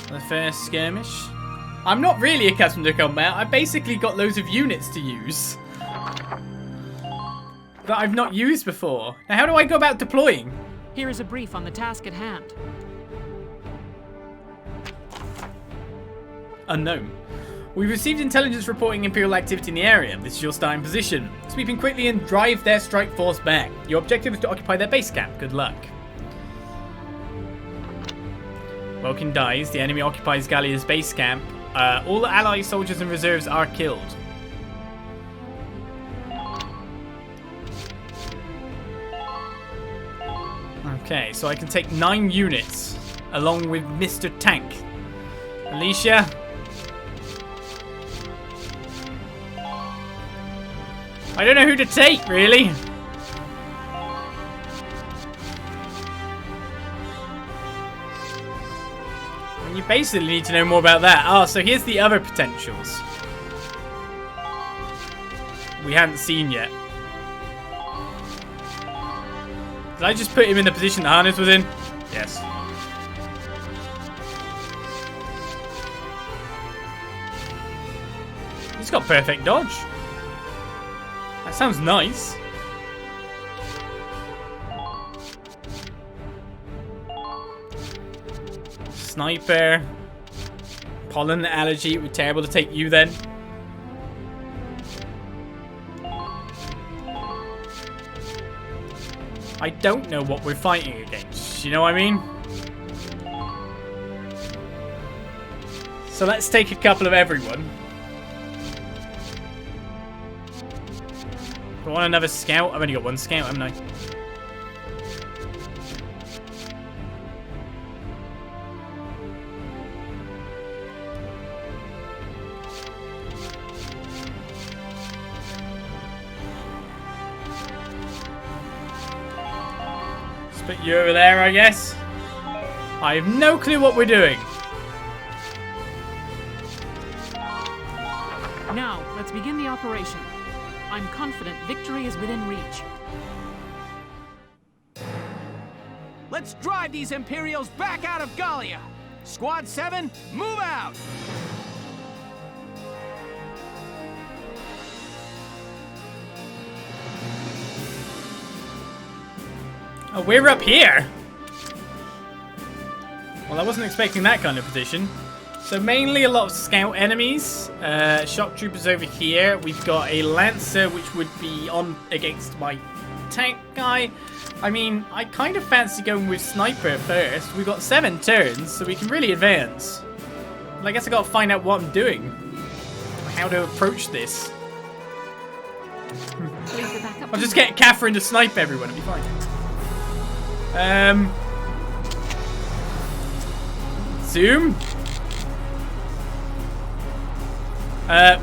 The first skirmish. I'm not really accustomed to combat. I've basically got loads of units to use that I've not used before. Now, how do I go about deploying? Here is a brief on the task at hand. Unknown. We've received intelligence reporting Imperial activity in the area. This is your starting position. Sweep in quickly and drive their strike force back. Your objective is to occupy their base camp. Good luck. Welkin dies. The enemy occupies Gallia's base camp. All the allied soldiers and reserves are killed. Okay, so I can take 9 units along with Mr. Tank. Alicia. I don't know who to take, really. And you basically need to know more about that. Oh, so here's the other potentials we haven't seen yet. Did I just put him in the position the harness was in? Yes. He's got perfect dodge. That sounds nice. Sniper. Pollen allergy. It would be terrible to take you then. I don't know what we're fighting against. You know what I mean? So let's take a couple of everyone. Do I want another scout? I've only got one scout, haven't I? Let's put you over there, I guess. I have no clue what we're doing. Now, let's begin the operation. I'm confident victory is within reach. Let's drive these Imperials back out of Gallia! Squad 7, move out! Oh, we're up here? Well, I wasn't expecting that kind of position. So mainly a lot of scout enemies. Shock troopers over here. We've got a lancer which would be on against my tank guy. I mean, I kind of fancy going with sniper first. We've got 7 turns, so we can really advance. Well, I guess I gotta find out what I'm doing. How to approach this. I'll just get Catherine to snipe everyone, it'll be fine. Zoom.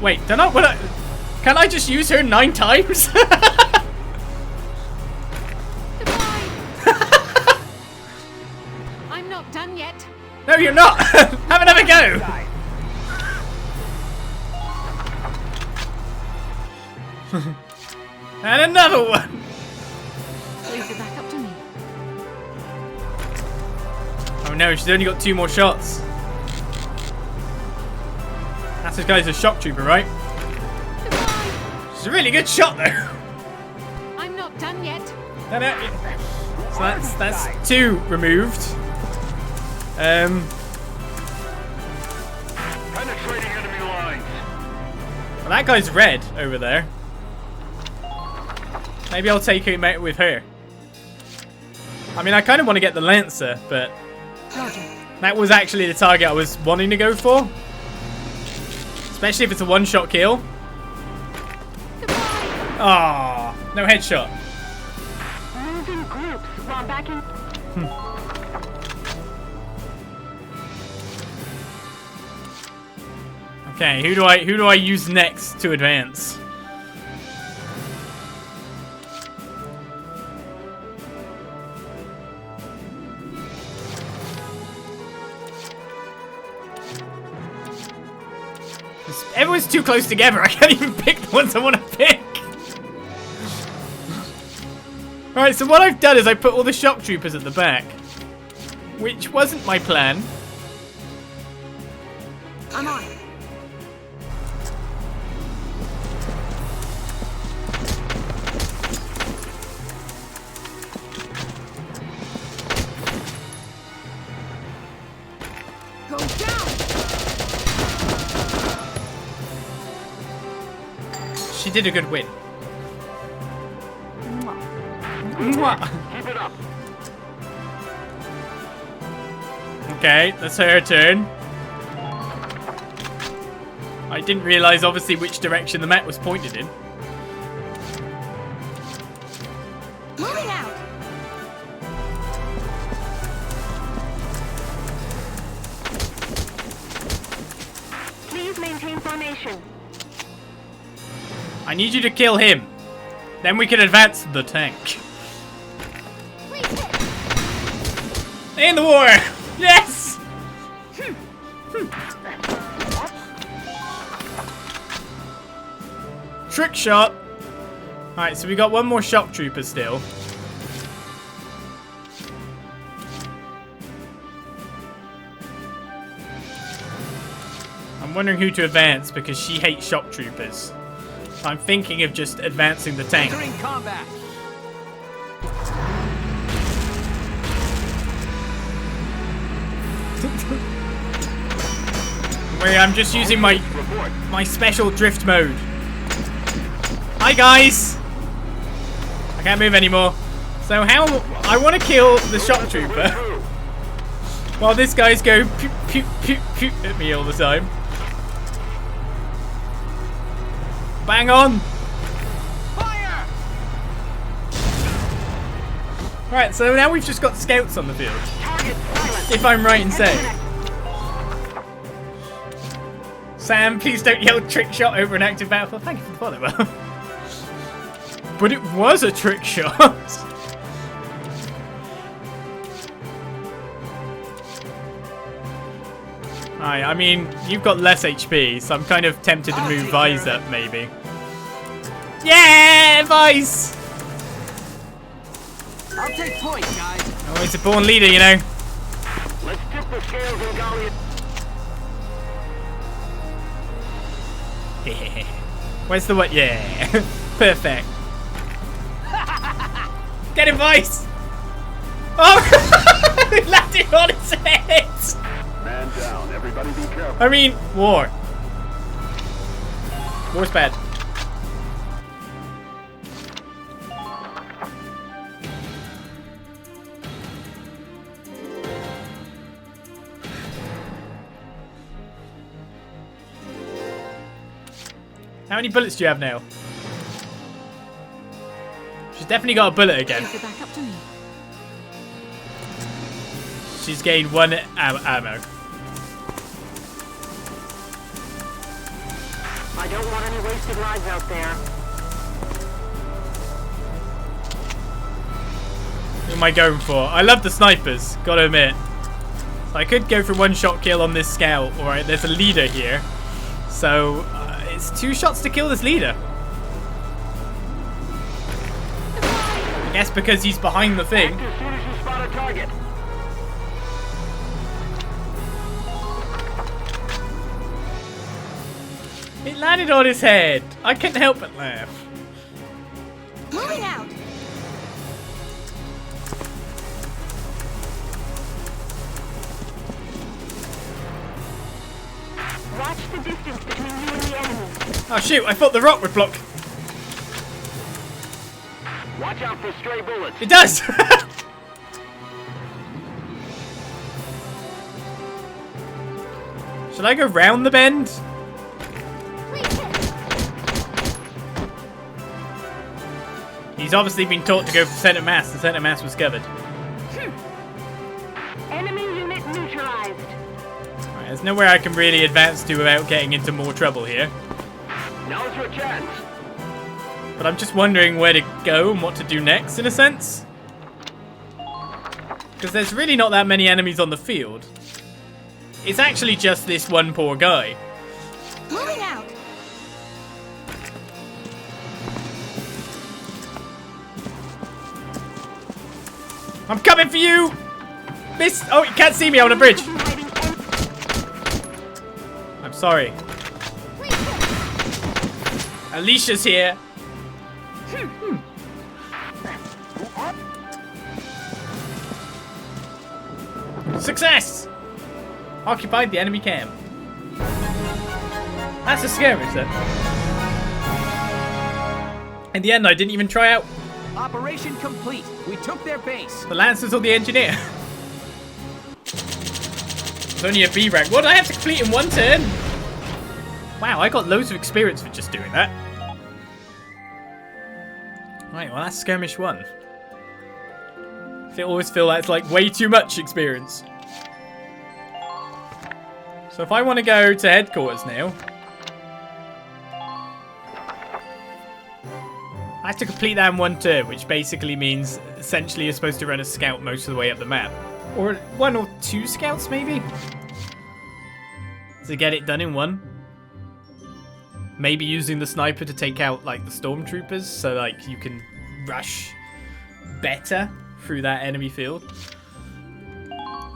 Wait, don't I? What? Can I just use her 9 times? I'm not done yet. No, you're not. Have another go. And another one. Leave it back up to me. Oh no, she's only got 2 more shots. That's this guy's a shock trooper, right? She's a really good shot, though. I'm not done yet. So that's 2 removed. Penetrating enemy lines. Well, that guy's red over there. Maybe I'll take him out with her. I mean, I kind of want to get the Lancer, but that was actually the target I was wanting to go for. Especially if it's a one-shot kill. Ah, no headshot. Moving groups while backing. Okay, who do I use next to advance? Everyone's too close together. I can't even pick the ones I want to pick. Alright, so what I've done is I put all the shock troopers at the back. Which wasn't my plan. I'm on. Go down. She did a good win. Mwah. Keep it up. Okay, that's her turn. I didn't realise, obviously, which direction the map was pointed in. Moving out. Please maintain formation. I need you to kill him. Then we can advance the tank. In the war! Yes! Trick shot. Alright, so we got one more shock trooper still. I'm wondering who to advance because she hates shock troopers. I'm thinking of just advancing the tank. Entering combat. Wait, I'm just using my special drift mode. Hi guys! I can't move anymore. So how I want to kill the shock trooper while this guy's going pew pew pew pew at me all the time. Bang on! Fire! Right, so now we've just got scouts on the field. If I'm right in saying. Sam, please don't yell trick shot over an active battlefield. Thank you for the follow. But it was a trick shot. I mean, you've got less HP, so I'm kind of tempted to move Vice up, maybe. Yeah, Vice! I'll take point, guys. Oh, he's a born leader, you know. Let's tip the scales in Gallia. Where's the what? Yeah. Perfect. Get him, Vice! Oh! He landed on his head! Man down, everybody be careful. I mean, war. War's bad. How many bullets do you have now? She's definitely got a bullet again. Back up to me. She's gained 1 ammo. I don't want any wasted lives out there. Who am I going for? I love the snipers, gotta admit. So I could go for 1-shot kill on this scout. Alright, there's a leader here. So it's 2 shots to kill this leader. I guess because he's behind the thing. As soon as you spot a target. It landed on his head. I couldn't help but laugh. Moving out. Watch the distance between you and the enemy. Oh shoot, I thought the rock would block. Watch out for stray bullets. It does! Should I go round the bend? He's obviously been taught to go for center mass. The center mass was covered. Enemy unit neutralized. Right, there's nowhere I can really advance to without getting into more trouble here. Now's your chance. But I'm just wondering where to go and what to do next, in a sense. Because there's really not that many enemies on the field. It's actually just this one poor guy. Moving out. I'm coming for you! Miss! Oh, you can't see me on a bridge! I'm sorry. Alicia's here. Success! Occupied the enemy camp. That's a skirmish then. In the end, I didn't even try out Operation complete. We took their base. the Lancers or the Engineer. It's only a B rank. What did I have to complete in 1 turn? Wow, I got loads of experience for just doing that. Right, well that's Skirmish 1. I always feel that's like way too much experience. So if I want to go to headquarters now, I have to complete that in one turn, which basically means essentially you're supposed to run a scout most of the way up the map. Or 1 or 2 scouts, maybe? To get it done in one. Maybe using the sniper to take out, like, the stormtroopers, so, like, you can rush better through that enemy field.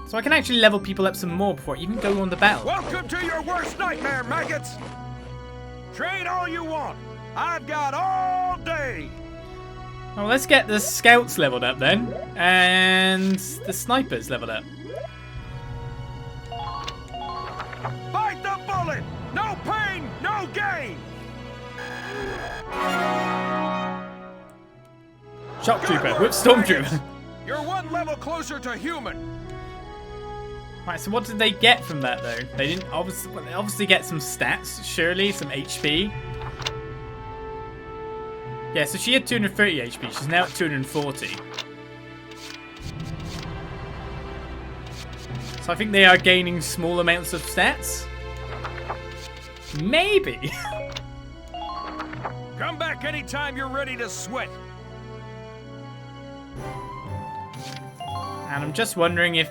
So I can actually level people up some more before I even go on the battle. Welcome to your worst nightmare, maggots! Train all you want. I've got all day. Well, let's get the scouts leveled up then, and the snipers leveled up. Bite the bullet! No pain, no gain! Shock trooper, whip stormtrooper. You're one level closer to human. Right, so what did they get from that though? They didn't obviously, well, they obviously get some stats, surely, some HP. Yeah, so she had 230 HP. She's now at 240. So I think they are gaining small amounts of stats. Maybe. Come back anytime you're ready to sweat. And I'm just wondering if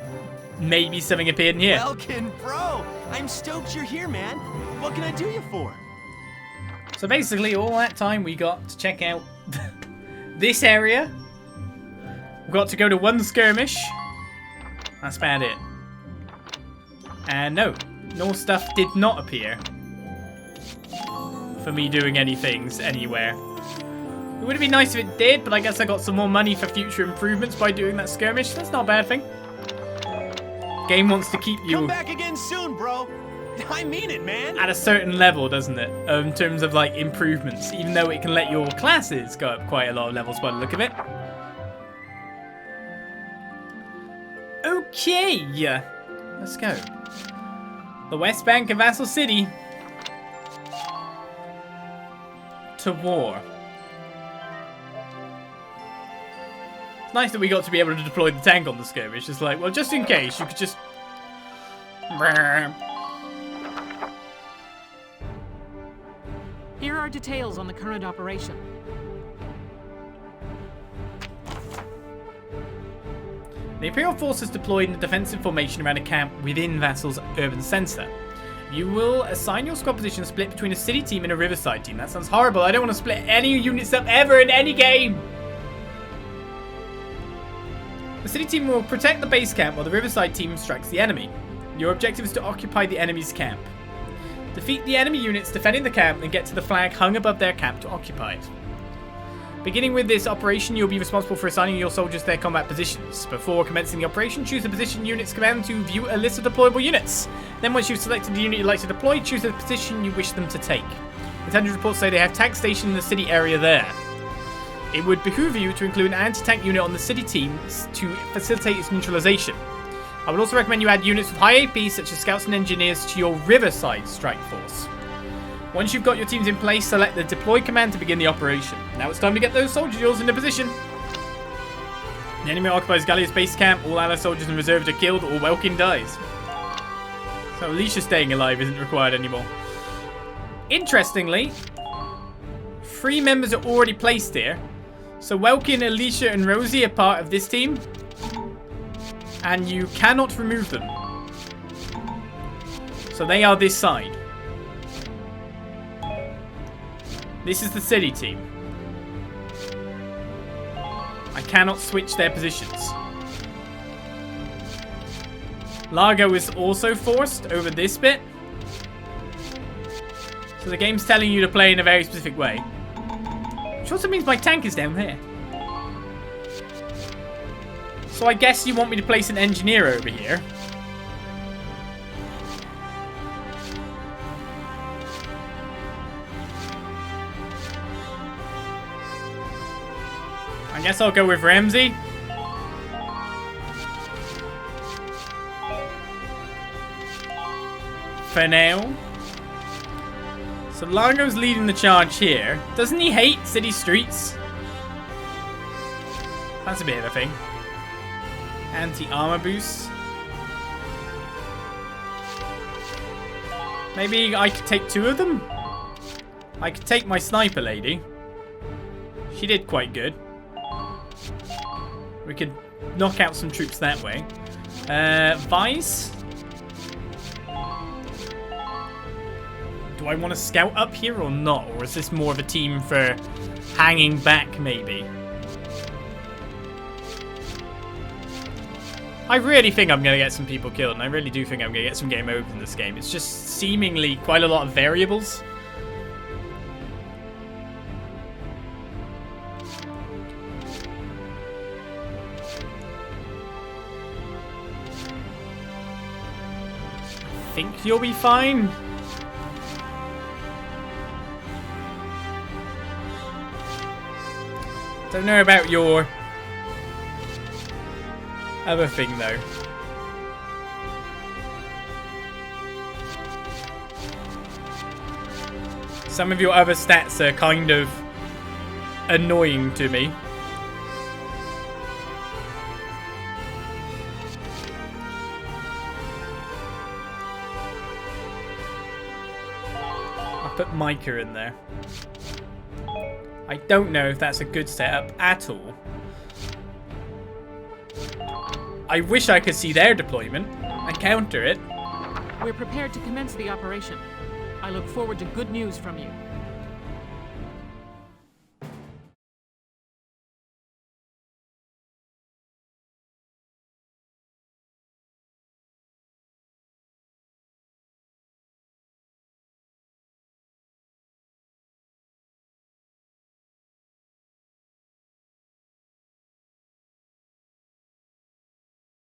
maybe something appeared in here. Welkin, bro! I'm stoked you're here, man. What can I do you for? So basically, all that time we got to check out this area. We got to go to one skirmish. That's about it. And no stuff did not appear for me doing any things anywhere. It would have been nice if it did, but I guess I got some more money for future improvements by doing that skirmish. That's not a bad thing. Game wants to keep you... Come back again soon, bro. I mean it, man. At a certain level, doesn't it? In terms of, like, improvements. Even though it can let your classes go up quite a lot of levels by the look of it. Okay. Let's go. The West Bank of Vassal City. To war. It's nice that we got to be able to deploy the tank on the skirmish. It's like, well, just in case, you could just... Here are details on the current operation. The Imperial forces deployed in a defensive formation around a camp within Vassal's urban centre. You will assign your squad position split between a city team and a riverside team. That sounds horrible. I don't want to split any units up ever in any game. The city team will protect the base camp while the riverside team strikes the enemy. Your objective is to occupy the enemy's camp. Defeat the enemy units defending the camp and get to the flag hung above their camp to occupy it. Beginning with this operation, you'll be responsible for assigning your soldiers their combat positions. Before commencing the operation, choose the position units command to view a list of deployable units. Then once you've selected the unit you'd like to deploy, choose the position you wish them to take. Intelligence reports say they have tank stationed in the city area there. It would behoove you to include an anti-tank unit on the city team to facilitate its neutralization. I would also recommend you add units with high AP, such as scouts and engineers, to your riverside strike force. Once you've got your teams in place, select the deploy command to begin the operation. Now it's time to get those soldiers yours into position. The enemy occupies Gallia's base camp, all allied soldiers and reserves are killed, or Welkin dies. So Alicia staying alive isn't required anymore. Interestingly, 3 members are already placed here. So Welkin, Alicia and Rosie are part of this team. And you cannot remove them. So they are this side. This is the city team. I cannot switch their positions. Largo is also forced over this bit. So the game's telling you to play in a very specific way. Which also means my tank is down there. So I guess you want me to place an engineer over here. I guess I'll go with Ramsey. For now. So Largo's leading the charge here. Doesn't he hate city streets? That's a bit of a thing. Anti-armor boost. Maybe I could take 2 of them? I could take my sniper lady. She did quite good. We could knock out some troops that way. Vice? Do I want to scout up here or not? Or is this more of a team for hanging back, maybe? I really think I'm going to get some people killed, and I really do think I'm going to get some game over in this game. It's just seemingly quite a lot of variables. I think you'll be fine. Don't know about your other thing though. Some of your other stats are kind of annoying to me. I'll put Micah in there. I don't know if that's a good setup at all. I wish I could see their deployment and counter it. We're prepared to commence the operation. I look forward to good news from you.